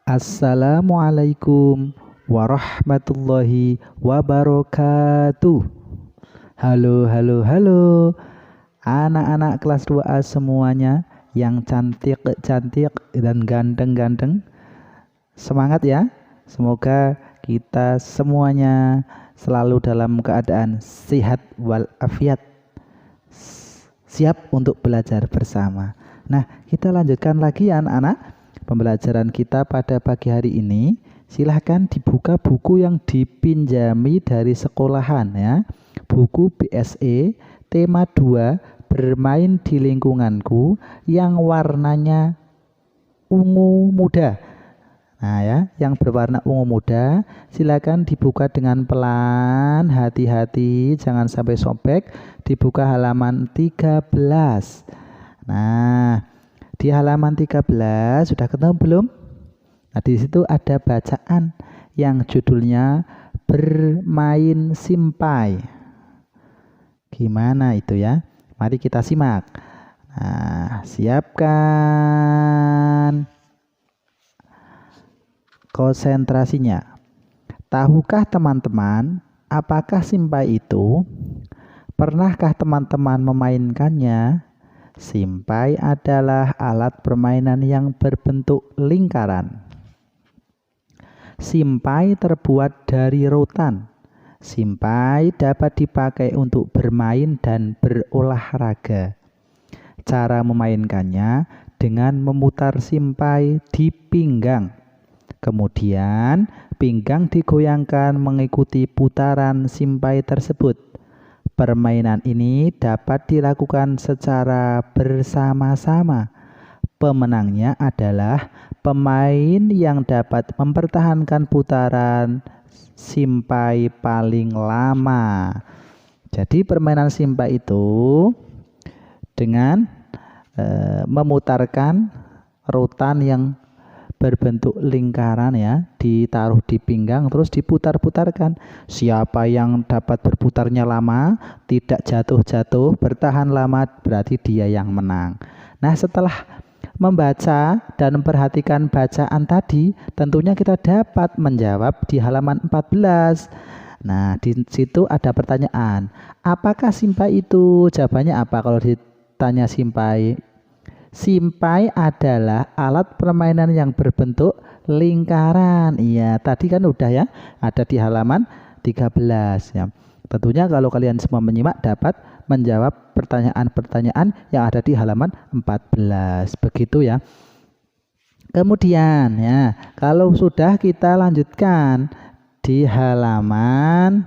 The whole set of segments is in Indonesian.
Assalamualaikum warahmatullahi wabarakatuh. Halo, halo, halo. Anak-anak kelas 2A semuanya yang cantik-cantik dan ganteng-ganteng. Semangat ya. Semoga kita semuanya selalu dalam keadaan sehat walafiat. Siap untuk belajar bersama. Nah, kita lanjutkan lagi ya anak-anak. Pembelajaran kita pada pagi hari ini, silahkan dibuka buku yang dipinjami dari sekolahan ya. Buku BSE tema 2 bermain di lingkunganku yang warnanya ungu muda. Nah ya, yang berwarna ungu muda silakan dibuka dengan pelan, hati-hati, jangan sampai sobek. Dibuka halaman 13. Nah, di halaman 13 sudah ketemu belum? Nah, di situ ada bacaan yang judulnya bermain simpai. Gimana itu ya? Mari kita simak. Nah, siapkan konsentrasinya. Tahukah teman-teman, apakah simpai itu? Pernahkah teman-teman memainkannya? Simpai adalah alat permainan yang berbentuk lingkaran. Simpai terbuat dari rotan. Simpai dapat dipakai untuk bermain dan berolahraga. Cara memainkannya dengan memutar simpai di pinggang. Kemudian pinggang digoyangkan mengikuti putaran simpai tersebut. Permainan ini dapat dilakukan secara bersama-sama. Pemenangnya adalah pemain yang dapat mempertahankan putaran simpai paling lama. Jadi permainan simpai itu dengan memutarkan rotan yang berbentuk lingkaran ya, ditaruh di pinggang terus diputar-putarkan. Siapa yang dapat berputarnya lama, tidak jatuh-jatuh, bertahan lama, berarti dia yang menang. Nah, setelah membaca dan memperhatikan bacaan tadi, tentunya kita dapat menjawab di halaman 14. Nah, di situ ada pertanyaan. Apakah simpai itu? Jawabannya apa kalau ditanya simpai? Simpai adalah alat permainan yang berbentuk lingkaran. Iya, tadi kan udah ya, ada di halaman 13 ya. Tentunya kalau kalian semua menyimak dapat menjawab pertanyaan-pertanyaan yang ada di halaman 14. Begitu ya. Kemudian ya, kalau sudah kita lanjutkan di halaman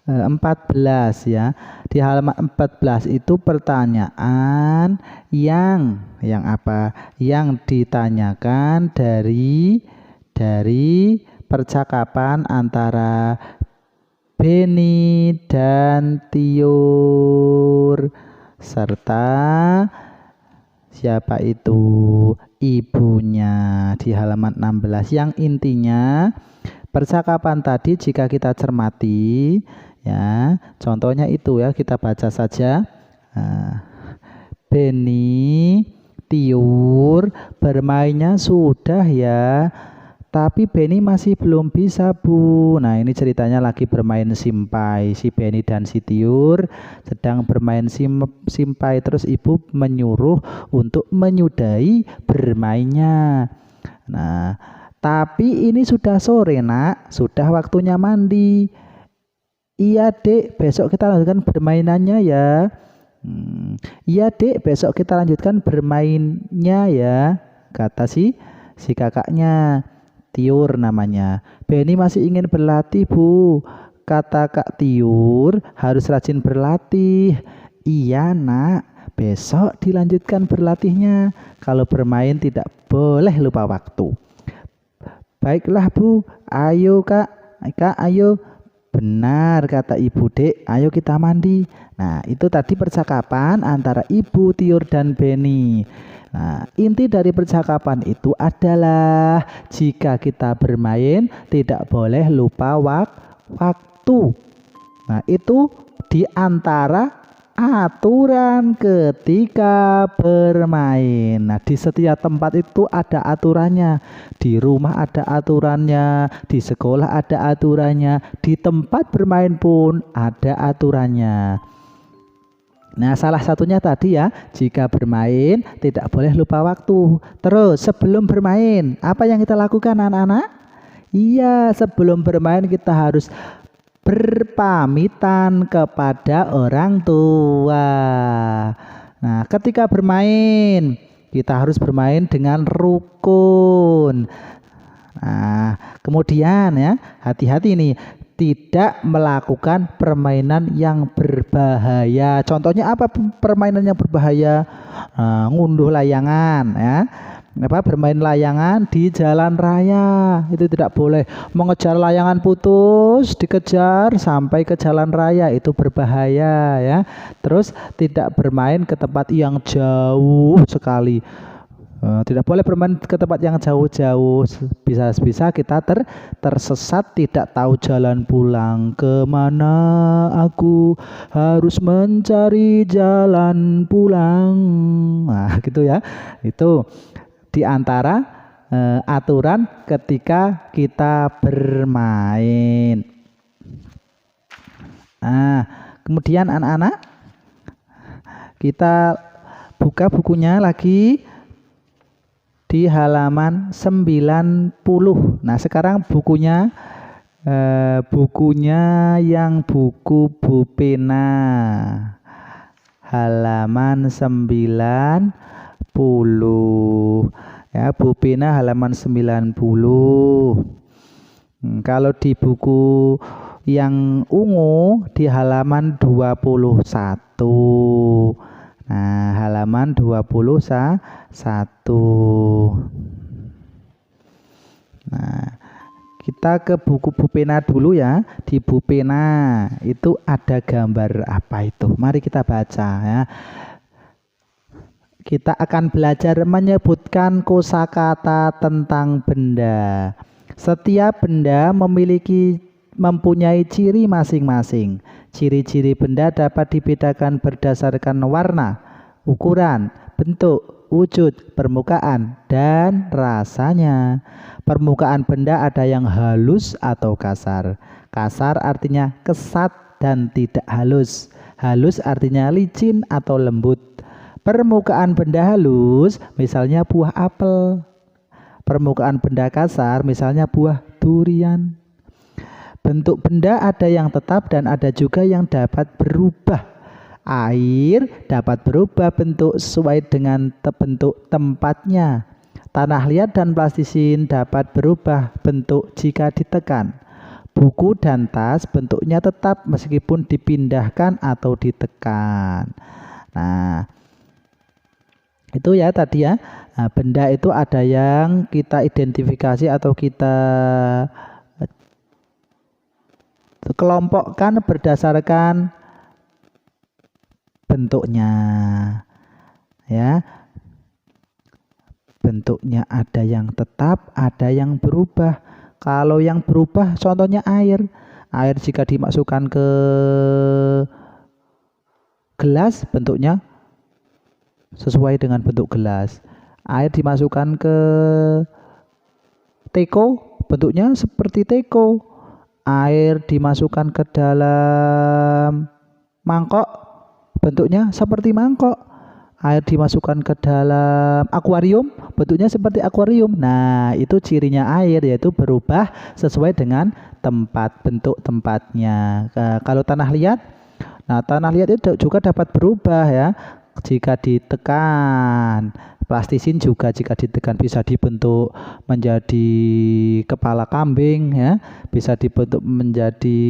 14 ya. Di halaman 14 itu pertanyaan yang apa? Yang ditanyakan dari percakapan antara Beni dan Tiur serta siapa itu? Ibunya di halaman 16. Yang intinya percakapan tadi jika kita cermati ya, contohnya itu ya, kita baca saja. Beni, Tiur bermainnya sudah ya, tapi Beni masih belum bisa Bu. Nah, ini ceritanya lagi bermain simpai. Si Beni dan si Tiur sedang bermain simpai, terus ibu menyuruh untuk menyudahi bermainnya. Nah, tapi ini sudah sore nak, sudah waktunya mandi. Iya dek, besok kita lanjutkan bermainannya ya. Iya dek, besok kita lanjutkan bermainnya ya, kata si kakaknya. Tiur namanya. Beni masih ingin berlatih Bu, kata Kak Tiur, harus rajin berlatih. Iya nak, besok dilanjutkan berlatihnya. Kalau bermain tidak boleh lupa waktu. Baiklah Bu, ayo kak, ayo. Benar kata ibu dek, ayo kita mandi. Nah, itu tadi percakapan antara ibu, Tiur, dan Beni. Nah, inti dari percakapan itu adalah jika kita bermain tidak boleh lupa waktu. Nah, itu di antara aturan ketika bermain. Nah, di setiap tempat itu ada aturannya. Di rumah ada aturannya, di sekolah ada aturannya, di tempat bermain pun ada aturannya. Nah, salah satunya tadi ya, jika bermain tidak boleh lupa waktu. Terus, sebelum bermain, apa yang kita lakukan anak-anak? Iya, sebelum bermain kita harus berpamitan kepada orang tua. Nah, ketika bermain, kita harus bermain dengan rukun. Nah, kemudian ya, hati-hati nih, tidak melakukan permainan yang berbahaya. Contohnya apa permainan yang berbahaya? Ngunduh layangan ya. Bermain layangan di jalan raya itu tidak boleh. Mengejar layangan putus, dikejar sampai ke jalan raya itu berbahaya ya. Terus tidak bermain ke tempat yang jauh sekali. Tidak boleh bermain ke tempat yang jauh-jauh, bisa-bisa kita tersesat, tidak tahu jalan pulang kemana, aku harus mencari jalan pulang. Nah gitu ya, itu di antara aturan ketika kita bermain. Nah, kemudian anak-anak, kita buka bukunya lagi di halaman 90. Nah, sekarang bukunya yang buku Bu Pena. Halaman 90. Ya, Bu Pena halaman 90. Kalau di buku yang ungu di halaman 21. Nah, halaman 21. Nah, kita ke buku Bu Pena dulu ya. Di Bu Pena itu ada gambar apa itu? Mari kita baca ya. Kita akan belajar menyebutkan kosakata tentang benda. Setiap benda mempunyai ciri masing-masing. Ciri-ciri benda dapat dibedakan berdasarkan warna, ukuran, bentuk, wujud, permukaan, dan rasanya. Permukaan benda ada yang halus atau kasar. Kasar artinya kesat dan tidak halus. Halus artinya licin atau lembut. Permukaan benda halus misalnya buah apel. Permukaan benda kasar misalnya buah durian. Bentuk benda ada yang tetap dan ada juga yang dapat berubah. Air dapat berubah bentuk sesuai dengan bentuk tempatnya. Tanah liat dan plastisin dapat berubah bentuk jika ditekan. Buku dan tas bentuknya tetap meskipun dipindahkan atau ditekan. Nah, itu ya tadi ya. Nah, benda itu ada yang kita identifikasi atau kita kelompokkan berdasarkan bentuknya ya. Bentuknya ada yang tetap, ada yang berubah. Kalau yang berubah contohnya air. Air jika dimasukkan ke gelas bentuknya sesuai dengan bentuk gelas. Air dimasukkan ke teko bentuknya seperti teko. Air dimasukkan ke dalam mangkok bentuknya seperti mangkok. Air dimasukkan ke dalam akuarium bentuknya seperti akuarium. Nah, itu cirinya air, yaitu berubah sesuai dengan tempat, bentuk tempatnya. Kalau tanah liat, nah tanah liat itu juga dapat berubah ya jika ditekan. Plastisin juga jika ditekan bisa dibentuk menjadi kepala kambing ya, bisa dibentuk menjadi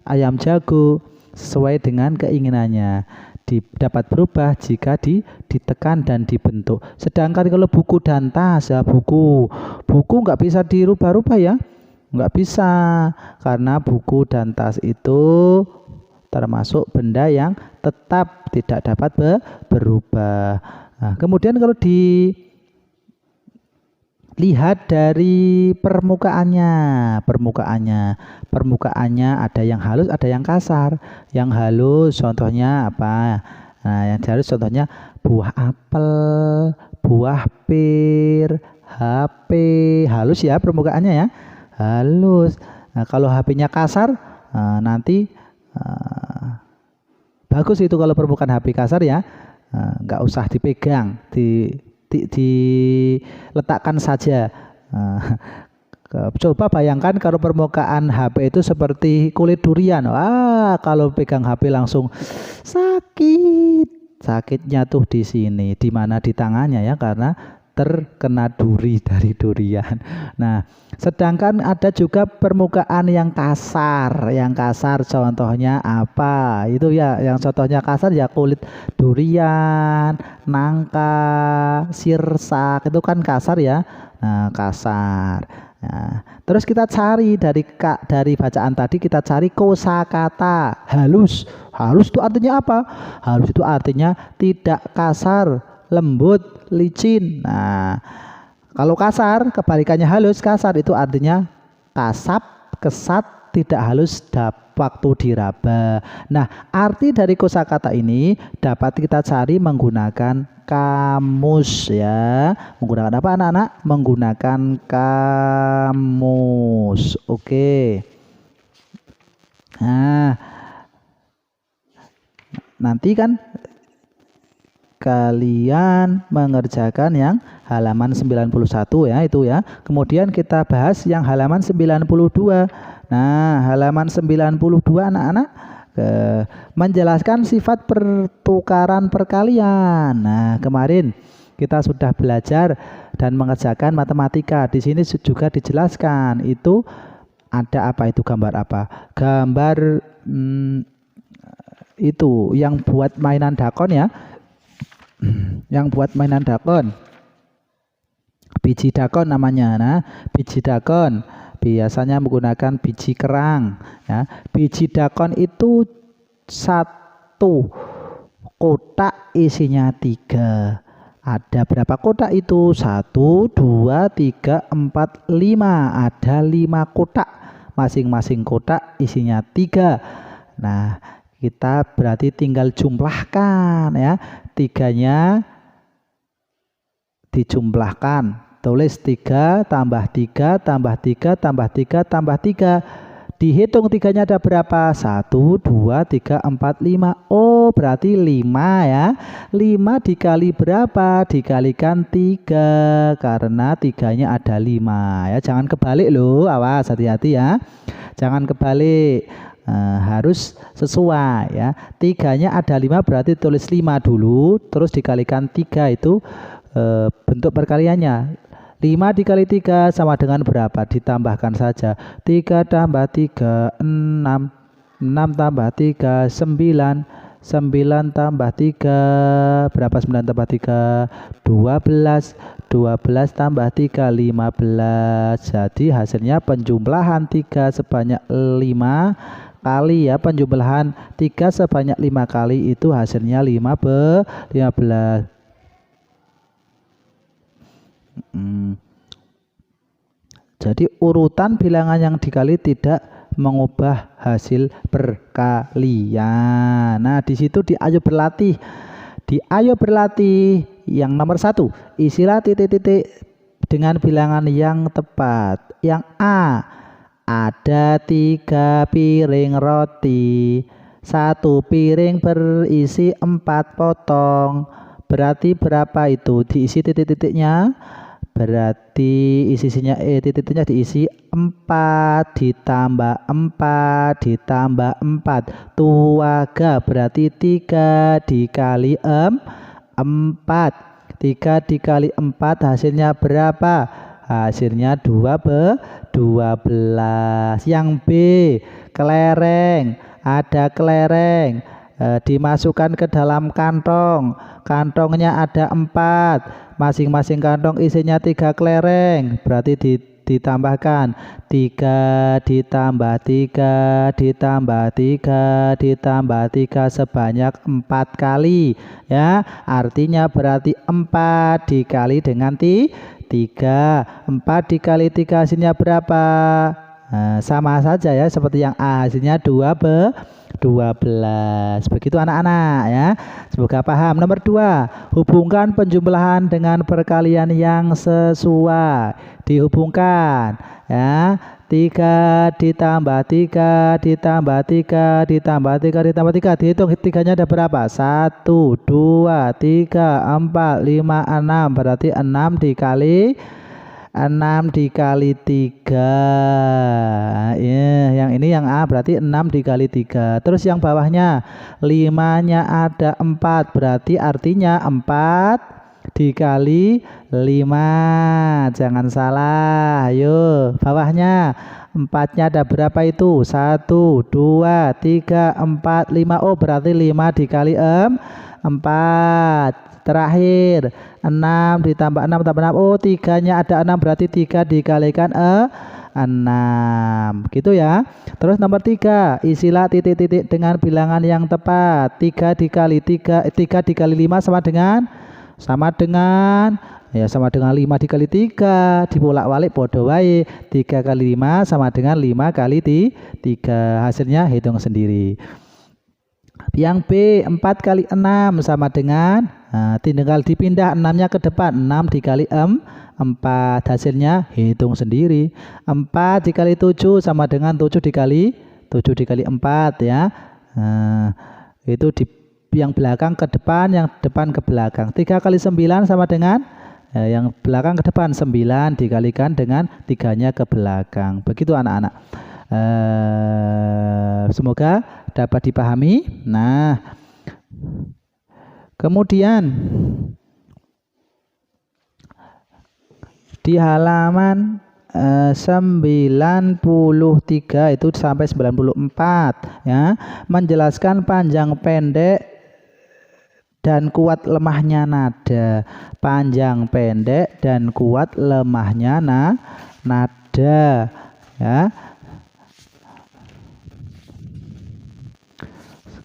ayam jago sesuai dengan keinginannya. Dapat berubah jika ditekan dan dibentuk. Sedangkan kalau buku dan tas ya, buku nggak bisa dirubah-rubah ya, nggak bisa, karena buku dan tas itu termasuk benda yang tetap tidak dapat berubah. Nah, kemudian kalau di lihat dari permukaannya ada yang halus ada yang kasar. Yang halus contohnya apa? Nah, yang halus contohnya buah apel, buah pir, HP. Halus ya permukaannya ya, halus. Nah, kalau HP-nya kasar, nanti bagus itu kalau permukaan HP kasar ya, nggak usah dipegang, diletakkan saja. Coba bayangkan kalau permukaan HP itu seperti kulit durian. Wah, kalau pegang HP langsung sakit. Sakitnya tuh di sini, di mana di tangannya ya, karena terkena duri dari durian. Nah, sedangkan ada juga permukaan yang kasar. Yang kasar contohnya apa? Itu ya, yang contohnya kasar ya kulit durian, nangka, sirsak, itu kan kasar ya. Nah, kasar. Nah, terus kita cari dari bacaan tadi, kita cari kosakata halus. Halus itu artinya apa? Halus itu artinya tidak kasar, lembut, licin. Nah, kalau kasar kebalikannya halus. Kasar itu artinya kasap, kesat, tidak halus waktu diraba. Nah, arti dari kosakata ini dapat kita cari menggunakan kamus ya. Menggunakan apa anak-anak? Menggunakan kamus. Oke. Nah, nanti kan kalian mengerjakan yang halaman 91 ya, itu ya. Kemudian kita bahas yang halaman 92. Nah, halaman 92 anak-anak menjelaskan sifat pertukaran perkalian. Nah, kemarin kita sudah belajar dan mengerjakan matematika. Di sini juga dijelaskan itu ada apa, itu gambar apa? Gambar itu yang buat mainan dakon ya. Yang buat mainan dakon. Biji dakon namanya. Nah, biji dakon biasanya menggunakan biji kerang ya. Biji dakon itu satu kotak isinya 3. Ada berapa kotak itu? 1, 2, 3, 4, 5. Ada 5 kotak. Masing-masing kotak isinya 3. Nah, kita berarti tinggal jumlahkan ya. 3-nya dijumlahkan. Tulis 3 tambah 3 tambah 3 tambah 3 tambah 3. Dihitung 3-nya ada berapa? 1, 2, 3, 4, 5. Oh, berarti 5 ya. 5 dikali berapa? Dikalikan 3. Karena 3-nya ada 5 ya. Jangan kebalik loh. Awas, hati-hati ya. Jangan kebalik. Harus sesuai ya. 3-nya ada 5 berarti tulis 5 dulu. Terus dikalikan 3 itu bentuk perkaliannya. 5 dikali 3 sama dengan berapa? Ditambahkan saja. 3 tambah 3, 6. 6 tambah 3, 9. 9 tambah 3. Berapa 9 tambah 3? 12. 12 tambah 3, 15. Jadi hasilnya penjumlahan 3 sebanyak 5 kali ya. Penjumlahan 3 sebanyak 5 kali itu hasilnya 15. Jadi urutan bilangan yang dikali tidak mengubah hasil perkalian. Nah, di situ di ayo berlatih. Di ayo berlatih yang nomor 1, isilah titik-titik dengan bilangan yang tepat. Yang A, ada 3 piring roti. 1 piring berisi 4 potong. Berarti berapa itu? Diisi titik-titiknya. Berarti isinya titiknya diisi 4 ditambah 4 ditambah 4. Tuaga berarti 3 dikali 4. 3 dikali 4 hasilnya berapa? Hasilnya 12. Yang B, kelereng. Ada kelereng. Dimasukkan ke dalam kantong. Kantongnya ada 4. Masing-masing kantong isinya 3 kelereng. Berarti ditambahkan 3 ditambah 3 ditambah 3 ditambah 3 sebanyak 4 kali ya. Artinya berarti 4 dikali dengan 3. 4 dikali 3 hasilnya berapa? Nah, sama saja ya seperti yang A, hasilnya 12. Begitu anak-anak ya. Semoga paham. Nomor 2, hubungkan penjumlahan dengan perkalian yang sesuai. Dihubungkan ya. 3 ditambah 3 ditambah 3 ditambah 3 ditambah 3. Dihitung 3-nya ada berapa? 1, 2, 3, 4, 5, 6. Berarti 6 dikali 3 ya, yang ini yang A berarti 6 dikali 3. Terus yang bawahnya 5-nya ada 4, berarti artinya 4 dikali 5. Jangan salah. Ayo bawahnya 4-nya ada berapa itu? 1, 2, 3, 4, 5. Oh berarti 5 dikali 4. Terakhir 6 ditambah 6 tambah 6. Oh 3-nya ada 6, berarti 3 dikalikan 6 gitu ya. Terus nomor 3, isilah titik-titik dengan bilangan yang tepat. 3 dikali 3 dikali 5 sama dengan 5 dikali 3, dibolak-balik podo wae. 3 kali 5 sama dengan 5 kali 3. Hasilnya hitung sendiri. Yang B, 4 kali 6 sama dengan tinggal dipindah 6-nya ke depan. 6 dikali 4, hasilnya hitung sendiri. 4 dikali 7 sama dengan 7 dikali 4 ya. Itu yang belakang ke depan, yang depan ke belakang. 3 kali 9 sama dengan yang belakang ke depan. 9 dikalikan dengan 3-nya ke belakang. Begitu anak-anak. Semoga dapat dipahami. Nah, kemudian di halaman 93 itu sampai 94 ya, menjelaskan panjang pendek dan kuat lemahnya nada. Panjang pendek dan kuat lemahnya nada ya.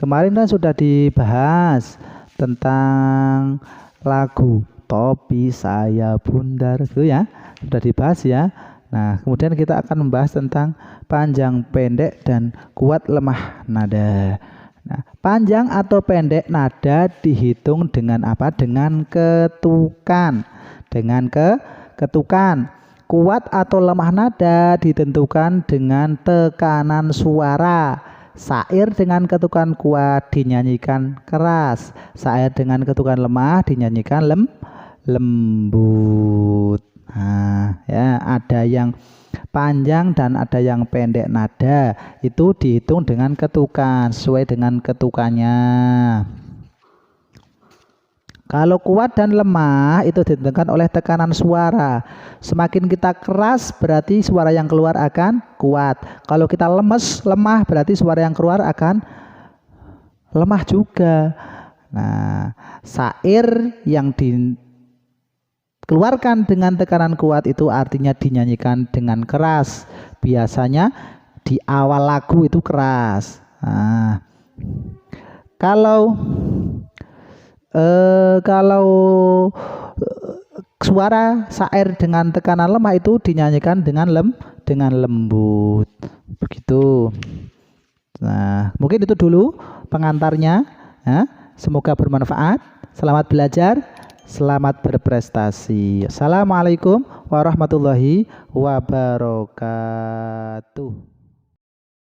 Kemarin kan sudah dibahas tentang lagu Topi Saya Bundar itu ya, sudah dibahas ya. Nah, kemudian kita akan membahas tentang panjang pendek dan kuat lemah nada. Nah, panjang atau pendek nada dihitung dengan apa? Dengan ketukan. Ketukan. Kuat atau lemah nada ditentukan dengan tekanan suara. Syair dengan ketukan kuat dinyanyikan keras, syair dengan ketukan lemah dinyanyikan lembut. Nah, ya, ada yang panjang dan ada yang pendek nada. Itu dihitung dengan ketukan, sesuai dengan ketukannya. Kalau kuat dan lemah itu ditentukan oleh tekanan suara. Semakin kita keras berarti suara yang keluar akan kuat. Kalau kita lemah berarti suara yang keluar akan lemah juga. Nah, syair yang dikeluarkan dengan tekanan kuat itu artinya dinyanyikan dengan keras. Biasanya di awal lagu itu keras. Nah, kalau suara syair dengan tekanan lemah itu dinyanyikan dengan lembut. Begitu. Nah, mungkin itu dulu pengantarnya ya. Semoga bermanfaat. Selamat belajar, selamat berprestasi. Assalamualaikum warahmatullahi wabarakatuh.